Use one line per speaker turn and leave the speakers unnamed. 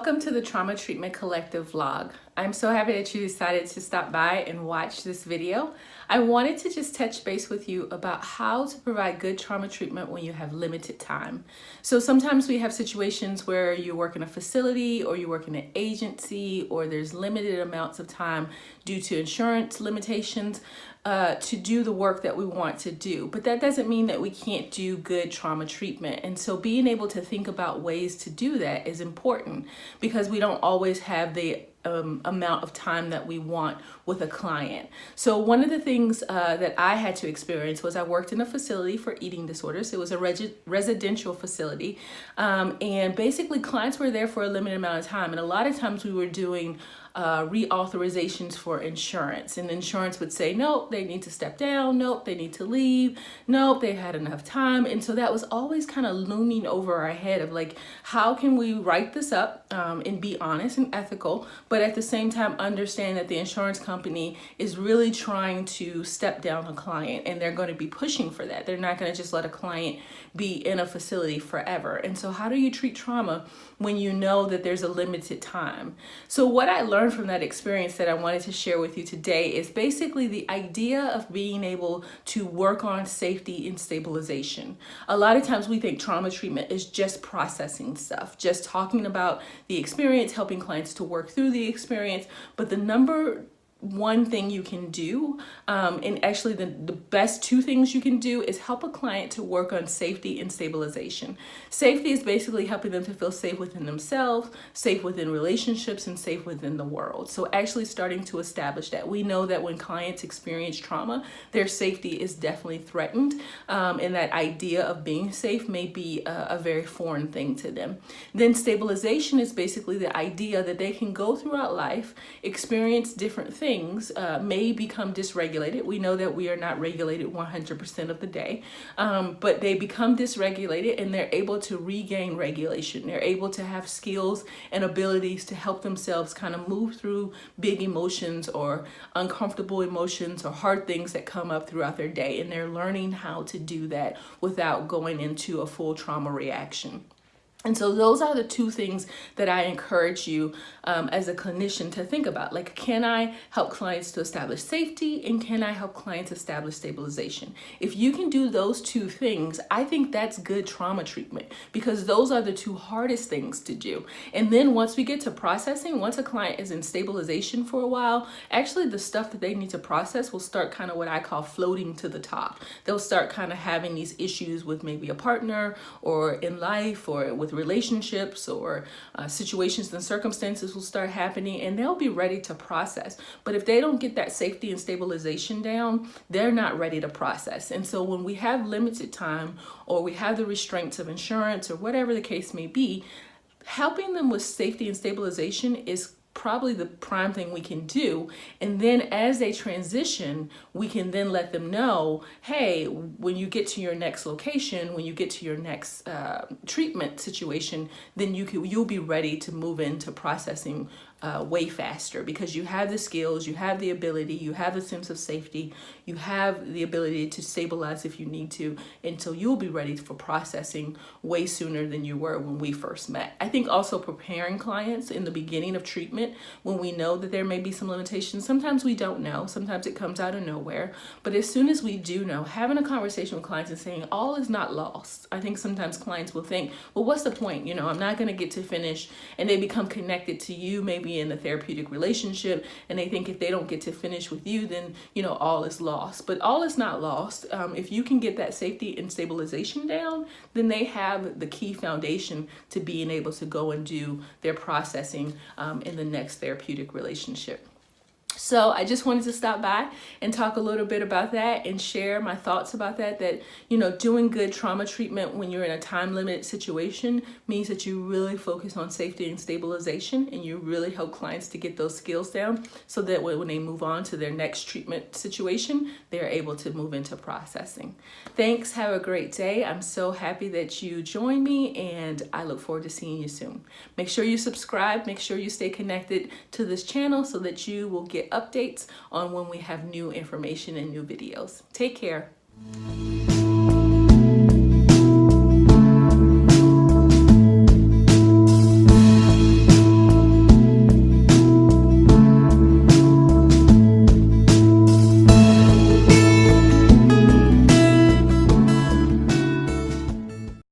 Welcome to the Trauma Treatment Collective vlog. I'm so happy that you decided to stop by and watch this video. I wanted to just touch base with you about how to provide good trauma treatment when you have limited time. So sometimes we have situations where you work in a facility or you work in an agency or there's limited amounts of time due to insurance limitations to do the work that we want to do. But that doesn't mean that we can't do good trauma treatment. And so being able to think about ways to do that is important because we don't always have the amount of time that we want with a client. So one of the things that I had to experience was I worked in a facility for eating disorders. It was a residential facility. And basically clients were there for a limited amount of time. And a lot of times we were doing reauthorizations for insurance, and insurance would say, nope, they need to step down. Nope, they need to leave. Nope, they had enough time. And so that was always kind of looming over our head of like, how can we write this up and be honest and ethical, but at the same time understand that the insurance company is really trying to step down a client and they're going to be pushing for that. They're not going to just let a client be in a facility forever. And so how do you treat trauma when you know that there's a limited time? So what I learned from that experience that I wanted to share with you today is basically the idea of being able to work on safety and stabilization. A lot of times we think trauma treatment is just processing stuff, just talking about the experience, helping clients to work through the experience. But the number one thing you can do, and actually the best two things you can do, is help a client to work on safety and stabilization. Safety is basically helping them to feel safe within themselves, safe within relationships, and safe within the world. So actually starting to establish that. We know that when clients experience trauma, their safety is definitely threatened, and that idea of being safe may be a very foreign thing to them. Then stabilization is basically the idea that they can go throughout life, experience different things, may become dysregulated. We know that we are not regulated 100% of the day, but they become dysregulated and they're able to regain regulation. They're able to have skills and abilities to help themselves kind of move through big emotions or uncomfortable emotions or hard things that come up throughout their day. And they're learning how to do that without going into a full trauma reaction. And so those are the two things that I encourage you as a clinician to think about. Like, can I help clients to establish safety, and can I help clients establish stabilization? If you can do those two things, I think that's good trauma treatment, because those are the two hardest things to do. And then once we get to processing, once a client is in stabilization for a while, actually the stuff that they need to process will start kind of what I call floating to the top. They'll start kind of having these issues with maybe a partner or in life or with relationships, or situations and circumstances will start happening, and they'll be ready to process. But if they don't get that safety and stabilization down, they're not ready to process. And so when we have limited time, or we have the restraints of insurance, or whatever the case may be, helping them with safety and stabilization is probably the prime thing we can do. And then as they transition, we can then let them know, hey, when you get to your next location, when you get to your next treatment situation, then you'll be ready to move into processing way faster, because you have the skills, you have the ability, you have a sense of safety, you have the ability to stabilize if you need to, and so you'll be ready for processing way sooner than you were when we first met. I think also preparing clients in the beginning of treatment, when we know that there may be some limitations. Sometimes we don't know, sometimes it comes out of nowhere, but as soon as we do know, having a conversation with clients and saying all is not lost. I think sometimes clients will think, well, what's the point? You know, I'm not going to get to finish, and they become connected to you maybe in a therapeutic relationship, and they think if they don't get to finish with you, then all is lost. But all is not lost. If you can get that safety and stabilization down, then they have the key foundation to being able to go and do their processing in the next therapeutic relationship. So I just wanted to stop by and talk a little bit about that and share my thoughts about that, doing good trauma treatment when you're in a time limited situation means that you really focus on safety and stabilization, and you really help clients to get those skills down so that when they move on to their next treatment situation, they're able to move into processing. Thanks. Have a great day. I'm so happy that you joined me, and I look forward to seeing you soon. Make sure you subscribe. Make sure you stay connected to this channel so that you will get updates on when we have new information and new videos. Take care.